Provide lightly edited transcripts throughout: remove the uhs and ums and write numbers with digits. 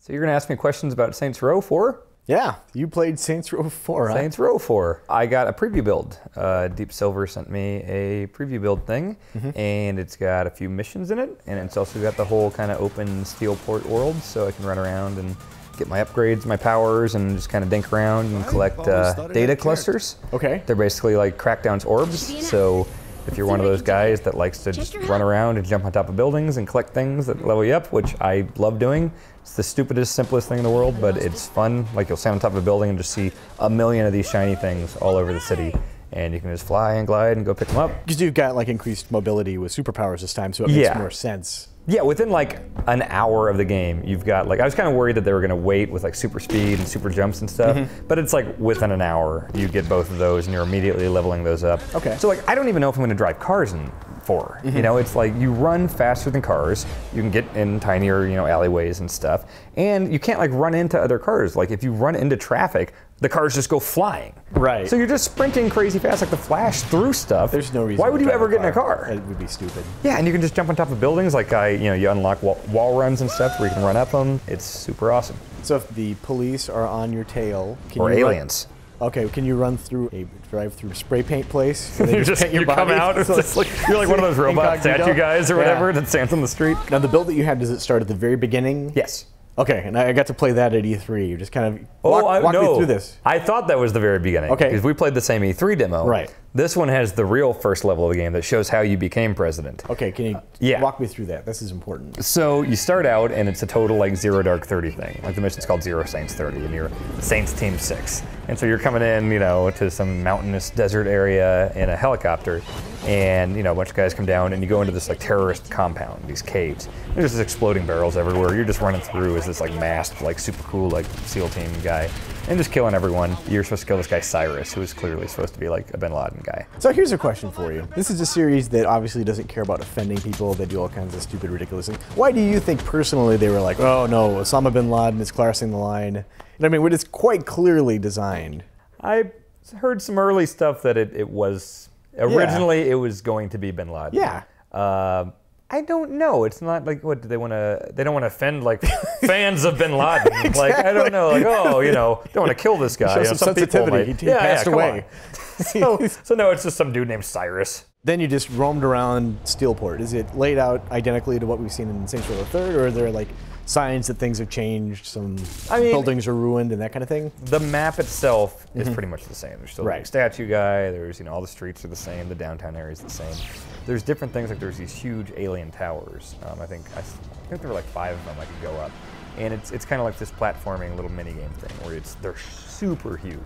So you're going to ask me questions about Saints Row 4? Yeah, you played Saints Row 4, huh? Saints Row 4. I got a preview build. Deep Silver sent me a preview build thing, and it's got a few missions in it, and it's also got the whole kind of open Steelport world, so I can run around and get my upgrades, my powers, and just kind of dink around and collect data clusters. Okay. They're basically like Crackdown's orbs, so if you're one of those guys that likes to just run around and jump on top of buildings and collect things that level you up, which I love doing. It's the stupidest, simplest thing in the world, but it's fun. Like, you'll stand on top of a building and just see a million of these shiny things all over the city. And you can just fly and glide and go pick them up. Because you've got like increased mobility with superpowers this time, so it makes more sense. Yeah, within like an hour of the game, you've got like, I was kind of worried that they were going to wait with like super speed and super jumps and stuff, but it's like within an hour, you get both of those and you're immediately leveling those up. Okay. So like, I don't even know if I'm going to drive cars in 4. You know, it's like you run faster than cars, you can get in tinier, you know, alleyways and stuff, and you can't like run into other cars. Like if you run into traffic, the cars just go flying. Right. So you're just sprinting crazy fast, like the Flash through stuff. There's no reason. Why would you ever get in a car? It would be stupid. Yeah, and you can just jump on top of buildings. Like you unlock wall runs and stuff where you can run up them. It's super awesome. So if the police are on your tail, or aliens. Okay, can you run through a drive-through spray paint place? You come out, it's just like, you're like one of those robot statue guys or whatever that stands on the street. Now the build that you had, does it start at the very beginning? Yes. Okay, and I got to play that at E3. You just kind of walk me through this. I thought that was the very beginning. Okay. Because we played the same E3 demo. Right. This one has the real first level of the game that shows how you became president. Okay, can you walk me through that? This is important. So you start out and it's a total like Zero Dark 30 thing. Like the mission's called Zero Saints 30 and you're Saints Team 6. And so you're coming in, you know, to some mountainous desert area in a helicopter, and you know, a bunch of guys come down and you go into this like terrorist compound, these caves. There's just exploding barrels everywhere. You're just running through as this like masked, like super cool like SEAL team guy, and just killing everyone. You're supposed to kill this guy Cyrus, who is clearly supposed to be like a Bin Laden guy. So here's a question for you. This is a series that obviously doesn't care about offending people. They do all kinds of stupid, ridiculous things. Why do you think personally they were like, oh no, Osama Bin Laden is crossing the line? And I mean, when it's quite clearly designed. I heard some early stuff that it was, originally it was going to be Bin Laden. Yeah. I don't know. It's not like, what do they want to? They don't want to offend like fans of Bin Laden. Exactly. Like, I don't know. Like, oh, you know, don't want to kill this guy. Show you know, some sensitivity. He passed away. So no, it's just some dude named Cyrus. Then you just roamed around Steelport. Is it laid out identically to what we've seen in Saints Row the Third, or are there like signs that things have changed, some buildings are ruined and that kind of thing? The map itself is pretty much the same. There's still Right. a statue guy, there's, you know, all the streets are the same, the downtown area is the same. There's different things, like there's these huge alien towers. I think there were like 5 of them I could go up. And it's kind of like this platforming little mini game thing where they're super huge.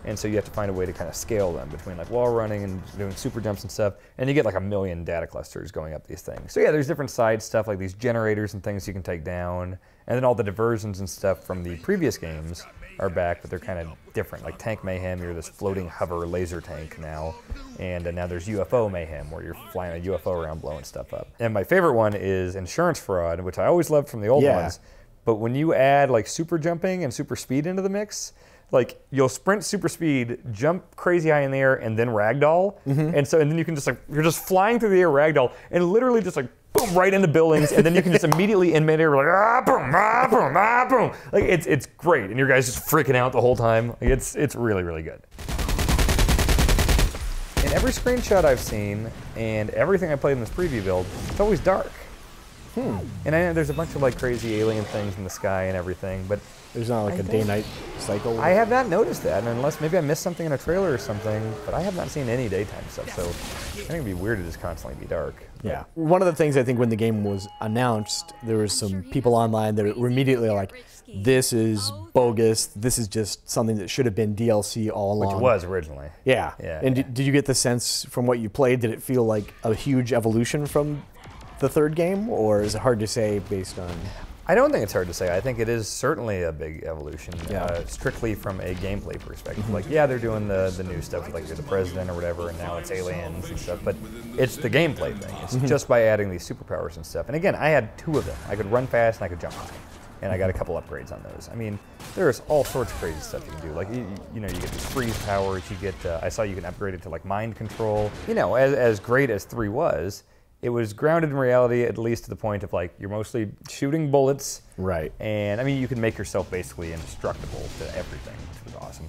And so you have to find a way to kind of scale them between like wall running and doing super jumps and stuff. And you get like 1 million data clusters going up these things. So yeah, there's different side stuff like these generators and things you can take down. And then all the diversions and stuff from the previous games are back, but they're kind of different. Like Tank Mayhem, you're this floating hover laser tank now. And now there's Ufo Mayhem, where you're flying a UFO around blowing stuff up. And my favorite one is Insurance Fraud, which I always loved from the old ones. But when you add like super jumping and super speed into the mix, like you'll sprint super speed, jump crazy high in the air, and then ragdoll. And then you can just like, you're just flying through the air ragdoll and literally just like boom, right into buildings, and then you can just immediately in midair like boom, boom. Like it's great, and your guy's just freaking out the whole time. Like, it's really, really good. In every screenshot I've seen and everything I played in this preview build, it's always dark. And I know there's a bunch of like crazy alien things in the sky and everything, but there's not like a day-night cycle. I have not noticed that, and unless maybe I missed something in a trailer or something, but I have not seen any daytime stuff, so I think it'd be weird to just constantly be dark. Yeah. One of the things I think when the game was announced, there was some people online that were immediately like, this is bogus, this is just something that should have been DLC all along. Which was originally. Yeah. And did you get the sense from what you played, did it feel like a huge evolution from the third game, or is it hard to say based on? I don't think it's hard to say. I think it is certainly a big evolution, strictly from a gameplay perspective. Like, yeah, they're doing the new stuff, like you're the president or whatever, and now it's aliens and stuff, but it's the gameplay thing. It's just by adding these superpowers and stuff. And again, I had 2 of them. I could run fast and I could jump high. And I got a couple upgrades on those. I mean, there's all sorts of crazy stuff you can do. Like, you know, you get these freeze powers, you get, I saw you can upgrade it to like mind control. You know, as great as 3 was, it was grounded in reality, at least to the point of like you're mostly shooting bullets. Right. And I mean, you can make yourself basically indestructible to everything, which was awesome.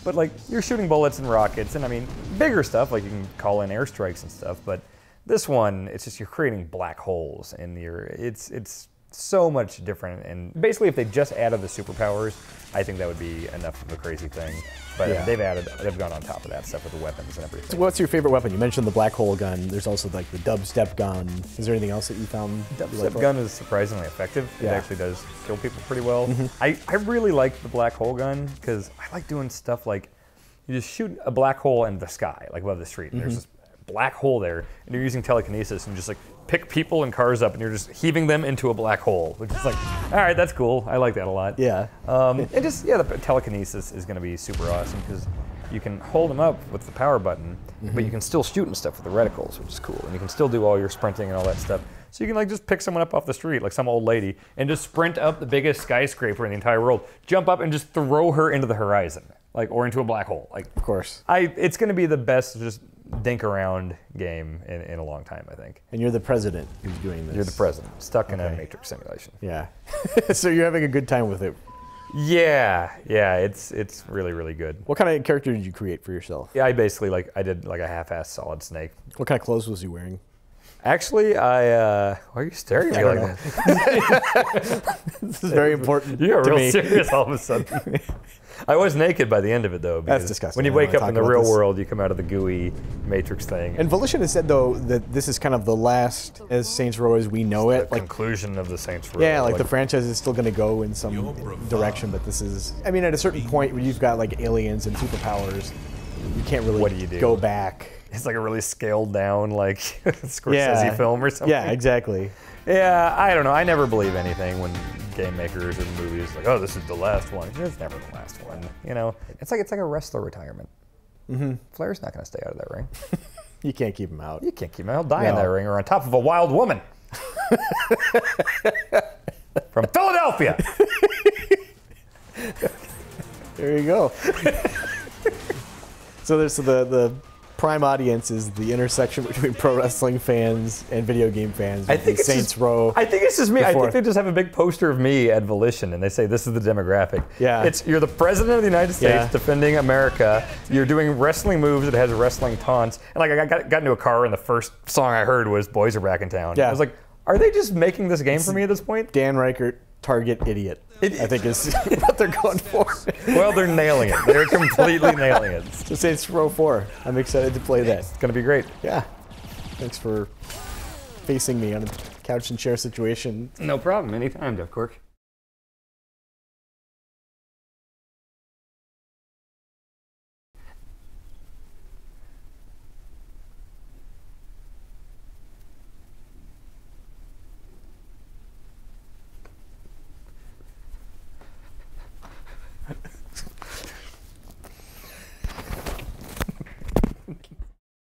But like you're shooting bullets and rockets, and I mean, bigger stuff like you can call in airstrikes and stuff. But this one, it's just you're creating black holes, and it's so much different. And basically, if they just added the superpowers, I think that would be enough of a crazy thing. But Yeah. they've gone on top of that stuff with the weapons and everything. So what's your favorite weapon? You mentioned the black hole gun. There's also like the dubstep gun. Is there anything else that you found? Dubstep gun is surprisingly effective. Yeah. It actually does kill people pretty well. I really like the black hole gun because I like doing stuff like you just shoot a black hole in the sky, like above the street. And there's this black hole there, and you're using telekinesis and just like pick people and cars up, and you're just heaving them into a black hole, which is like, all right, that's cool. I like that a lot. Yeah. And just, yeah, the telekinesis is going to be super awesome because you can hold them up with the power button, but you can still shoot and stuff with the reticles, which is cool. And you can still do all your sprinting and all that stuff. So you can like just pick someone up off the street, like some old lady, and just sprint up the biggest skyscraper in the entire world, jump up and just throw her into the horizon, like, or into a black hole. Like, Of course. it's going to be the best just dink around game in a long time, I think. And you're the president who's doing this. You're the president, stuck in a Matrix simulation. Yeah. So you're having a good time with it. Yeah, it's really, really good. What kind of character did you create for yourself? Yeah, I basically I did like a half-assed Solid Snake. What kind of clothes was he wearing? Actually, why are you staring at me like that? This is very important You got to real me. serious all of a sudden. I was naked by the end of it, though. That's because disgusting. When you I don't wake wanna up in talk the about real this. world, you come out of the gooey Matrix thing. And Volition has said, though, that this is kind of the last as Saints Row as we know it. the conclusion of the Saints Row. Yeah, like the franchise is still going to go in some direction, but this is... I mean, at a certain point where you've got like aliens and superpowers, you can't really What do you do? go back. It's like a really scaled down, like Scorsese film or something. Yeah, exactly. Yeah, I don't know. I never believe anything when game makers or movies like, oh, this is the last one. It's never the last one. You know, it's like a wrestler retirement. Flair's not going to stay out of that ring. You can't keep him out. You can't keep him out. He'll die in No. that ring or on top of a wild woman from Philadelphia. There you go. So there's the prime audience is the intersection between pro wrestling fans and video game fans. I think it's Saints Row. I think it's just me. I before. think they just have a big poster of me at Volition, and they say this is the demographic. Yeah. You're the president of the United States Yeah. defending America. You're doing wrestling moves that has wrestling taunts. And like I got into a car, and the first song I heard was "Boys Are Back in Town." Yeah. I was like, are they just making this game for me at this point? Dan Ryckert, target idiot. I think is what they're going for. Well, they're nailing it. They're completely nailing it. It's So Saints Row 4. I'm excited to play that. gonna be great. Yeah. Thanks for facing me on a couch and chair situation. No problem. Anytime, Jeff Cork.